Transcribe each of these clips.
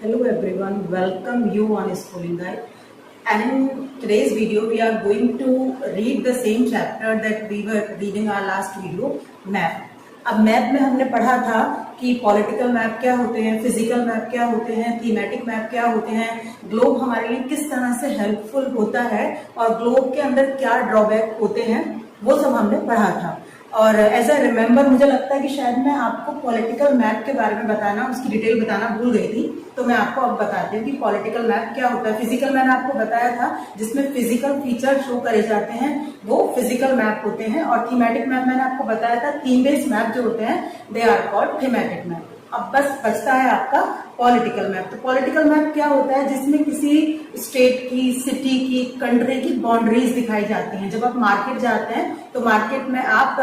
Hello everyone, welcome you on Schooling Guide. And in today's video, we are going to read the same chapter that we were reading our last video, map. अब map में हमने पढ़ा था कि political map क्या होते हैं, physical map क्या होते हैं, थीमेटिक मैप क्या होते हैं, ग्लोब हमारे लिए किस तरह से हेल्पफुल होता है और ग्लोब के अंदर क्या ड्रॉबैक होते हैं, वो सब हमने पढ़ा था। और एज अ रिमेम्बर मुझे लगता है कि शायद मैं आपको पॉलिटिकल मैप के बारे में बताना, उसकी डिटेल बताना भूल गई थी, तो मैं आपको अब बताती हूँ कि पॉलिटिकल मैप क्या होता है। फिजिकल मैंने आपको बताया था जिसमें फिजिकल फीचर शो करे जाते हैं, वो फिजिकल मैप होते हैं। और थीमेटिक मैप मैंने आपको बताया था, थीम बेस्ड मैप जो होते हैं they are called thematic map. अब बस बचता है आपका पॉलिटिकल मैप। तो पॉलिटिकल मैप क्या होता है, जिसमें किसी स्टेट की, सिटी की, कंट्री की बाउंड्रीज दिखाई जाती हैं। जब आप मार्केट जाते हैं तो मार्केट में आप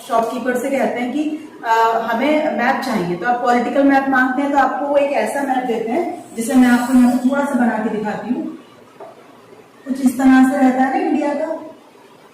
शॉपकीपर से कहते हैं कि हमें मैप चाहिए, तो आप पॉलिटिकल मैप मांगते हैं, तो आपको वो एक ऐसा मैप देते हैं जिसे मैं आपको यहाँ से थोड़ा सा बना के दिखाती हूँ। कुछ इस तरह से रहता है ना इंडिया का,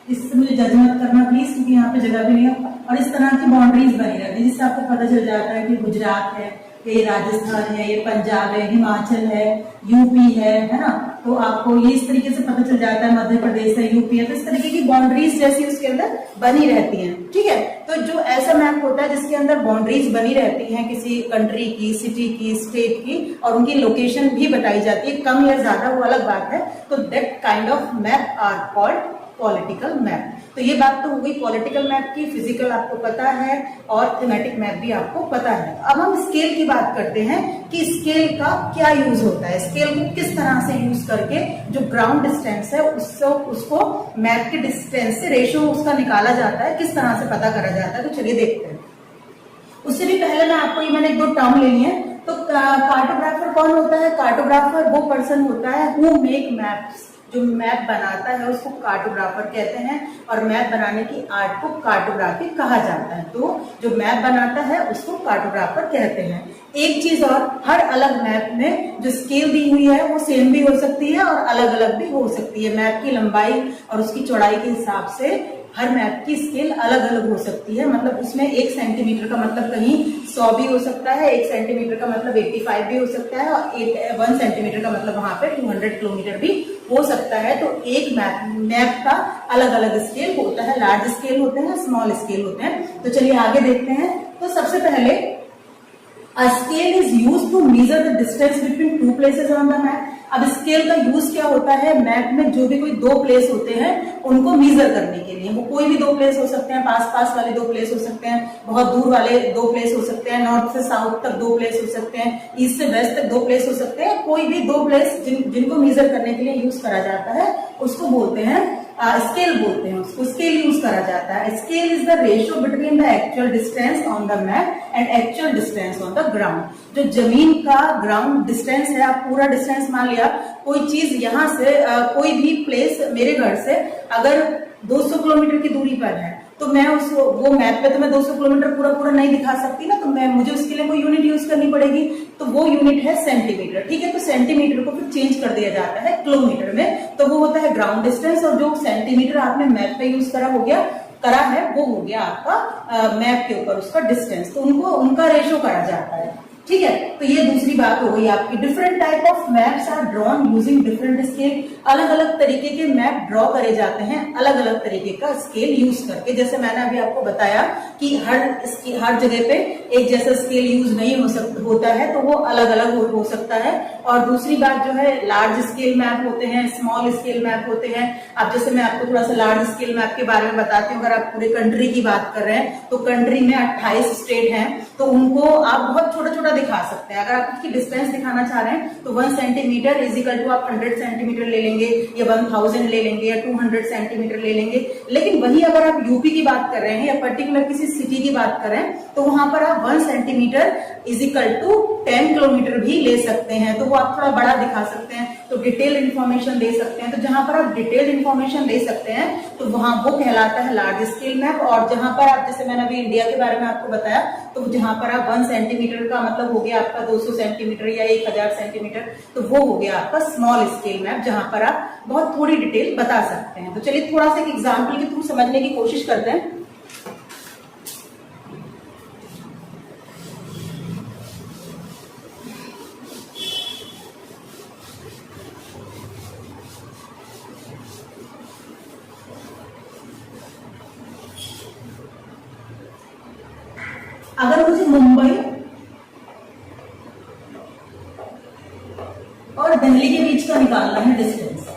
इससे मुझे जज मत करना प्लीज, क्योंकि यहाँ पे जगह भी नहीं है। और इस तरह की बाउंड्रीज बनी रहती है जिससे आपको पता चल जाता है कि गुजरात है, ये राजस्थान है, ये पंजाब है, हिमाचल है, यूपी है ना। तो आपको ये इस तरीके से पता चल जाता है, मध्य प्रदेश है, यूपी है। तो इस तरीके की बाउंड्रीज जैसी उसके अंदर बनी रहती हैं, ठीक है। तो जो ऐसा मैप होता है जिसके अंदर बाउंड्रीज बनी रहती हैं किसी कंट्री की, सिटी की, स्टेट की, और उनकी लोकेशन भी बताई जाती है, कम या ज्यादा वो अलग बात है, तो that kind of map are called political map. तो ये बात तो हो गई पॉलिटिकल मैप की। फिजिकल आपको पता है और थीमेटिक मैप भी आपको पता है। अब हम स्केल की बात करते हैं कि स्केल का क्या यूज होता है, स्केल को किस तरह से यूज करके जो ग्राउंड डिस्टेंस है उसको मैप के डिस्टेंस से रेशियो उसका निकाला जाता है, किस तरह से पता करा जाता है। तो चलिए देखते हैं। उससे भी पहले मैं आपको मैंने एक दो टर्म लेनी है। तो कार्टोग्राफर कौन होता है? कार्टोग्राफर वो पर्सन होता है हु मेक मैप्स, जो मैप बनाता है उसको कार्टोग्राफर कहते हैं, और मैप बनाने की आर्ट को कार्टोग्राफी कहा जाता है। तो जो मैप बनाता है उसको कार्टोग्राफर कहते हैं। एक चीज और, हर अलग मैप में जो स्केल दी हुई है वो सेम भी हो सकती है और अलग अलग भी हो सकती है। मैप की लंबाई और उसकी चौड़ाई के हिसाब से हर मैप की स्केल अलग अलग हो सकती है। मतलब उसमें 1 सेंटीमीटर का मतलब कहीं 100 भी हो सकता है, 1 सेंटीमीटर का मतलब 85 भी हो सकता है, और 1 सेंटीमीटर का मतलब वहां पे 200 किलोमीटर भी हो सकता है। तो एक मैप का अलग अलग स्केल होता है, लार्ज स्केल होते हैं, स्मॉल स्केल होते हैं। तो चलिए आगे देखते हैं। तो सबसे पहले A scale is used to measure the distance between two places on the map. अब स्केल का यूज क्या होता है? मैप में जो भी कोई दो प्लेस होते हैं उनको मीजर करने के लिए। वो कोई भी दो प्लेस हो सकते हैं, पास पास वाले दो प्लेस हो सकते हैं, बहुत दूर वाले दो प्लेस हो सकते हैं, नॉर्थ से साउथ तक दो प्लेस हो सकते हैं, ईस्ट से वेस्ट तक दो प्लेस हो सकते हैं। कोई भी दो प्लेस जिनको मीजर करने के लिए यूज करा जाता है उसको बोलते हैं स्केल बोलते हैं, उसको स्केल यूज करा जाता है। Scale is the ratio between the actual distance on the map and actual distance on the ground. जो जमीन का ग्राउंड डिस्टेंस है, आप पूरा डिस्टेंस मान लिया, कोई चीज यहाँ से कोई भी प्लेस मेरे घर से अगर 200 किलोमीटर की दूरी पर है, तो मैं उसको वो मैप पे तो मैं 200 किलोमीटर पूरा नहीं दिखा सकती ना, तो मुझे उसके लिए कोई यूनिट यूज करनी पड़ेगी। तो वो यूनिट है सेंटीमीटर, ठीक है। तो सेंटीमीटर को फिर चेंज कर दिया जाता है किलोमीटर में, तो वो होता है ग्राउंड डिस्टेंस। और जो सेंटीमीटर आपने मैप पे यूज करा है वो हो गया आपका मैप के ऊपर उसका डिस्टेंस। तो उनका रेशियो करा जाता है, ठीक है। तो ये दूसरी बात हो गई आपकी। Different type of maps are drawn using different scale. अलग अलग तरीके के मैप ड्रॉ करे जाते हैं अलग अलग तरीके का स्केल यूज करके। जैसे मैंने अभी आपको बताया कि हर जगह पे एक जैसा स्केल यूज नहीं होता है, तो वो अलग अलग हो सकता है। और दूसरी बात जो है, लार्ज स्केल मैप होते हैं, स्मॉल स्केल मैप होते हैं। अब जैसे मैं आपको थोड़ा सा लार्ज स्केल मैप के बारे में बताती हूँ। अगर आप पूरे कंट्री की बात कर रहे हैं तो कंट्री में 28 स्टेट हैं, तो उनको आप बहुत छोटा छोटा दिखा सकते हैं। अगर आप उसकी डिस्टेंस दिखाना चाह रहे हैं तो 1 सेंटीमीटर इज इक्वल टू आप 100 सेंटीमीटर ले लेंगे, या 1000 ले लेंगे, या 200 सेंटीमीटर ले लेंगे। लेकिन वही अगर आप यूपी की बात कर रहे हैं या पर्टिकुलर किसी सिटी की बात कर रहे हैं, तो वहां पर आप 1 centimetre is equal to 10 kilometre भी ले सकते हैं। तो वो आप थोड़ा बड़ा दिखा सकते हैं, तो डिटेल इन्फॉर्मेशन दे सकते हैं। तो जहां पर आप डिटेल इन्फॉर्मेशन दे सकते हैं तो वहां वो कहलाता है लार्ज स्केल मैप। और जहां पर आप, जैसे मैंने अभी इंडिया के बारे में आपको बताया, तो जहां पर आप 1 सेंटीमीटर का मतलब हो गया आपका 200 सेंटीमीटर या 1000 सेंटीमीटर, तो वो हो गया आपका स्मॉल स्केल मैप, जहां पर आप बहुत थोड़ी डिटेल बता सकते हैं। तो चलिए थोड़ा सा एक एग्जाम्पल के थ्रू समझने की कोशिश करते हैं। अगर मुझे मुंबई और दिल्ली के बीच का निकालना है डिस्टेंस,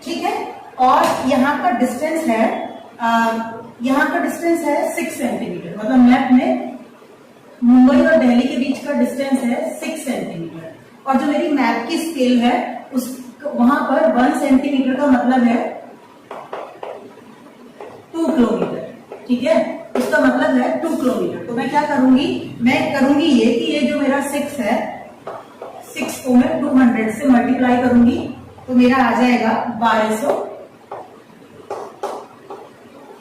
ठीक है, और यहाँ का डिस्टेंस है यहाँ का डिस्टेंस है 6 सेंटीमीटर, मतलब मैप में मुंबई और दिल्ली के बीच का डिस्टेंस है 6 सेंटीमीटर, और जो मेरी मैप की स्केल है उस वहां पर 1 सेंटीमीटर का मतलब है 2 किलोमीटर, ठीक है, उसका मतलब है 2 किलोमीटर। तो मैं क्या करूंगी, मैं करूंगी ये कि ये जो मेरा 6 है, 6 को मैं 200 से मल्टीप्लाई करूंगी तो मेरा आ जाएगा 1200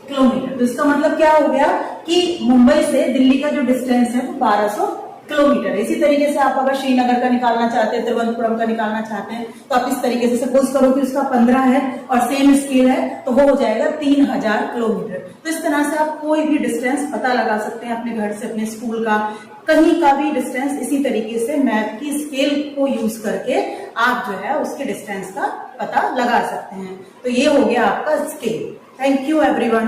किलोमीटर। तो इसका मतलब क्या हो गया कि मुंबई से दिल्ली का जो डिस्टेंस है वो 1200 किलोमीटर। इसी तरीके से आप अगर श्रीनगर का निकालना चाहते हैं, तिरुवनंतपुरम का निकालना चाहते हैं, तो आप इस तरीके से सपोज करो कि उसका 15 है और सेम स्केल है तो वो हो जाएगा 3000 किलोमीटर। तो इस तरह से आप कोई भी डिस्टेंस पता लगा सकते हैं अपने घर से, अपने स्कूल का, कहीं का भी डिस्टेंस इसी तरीके से मैप की स्केल को यूज करके आप जो है उसके डिस्टेंस का पता लगा सकते हैं। तो ये हो गया आपका स्केल। Thank you everyone.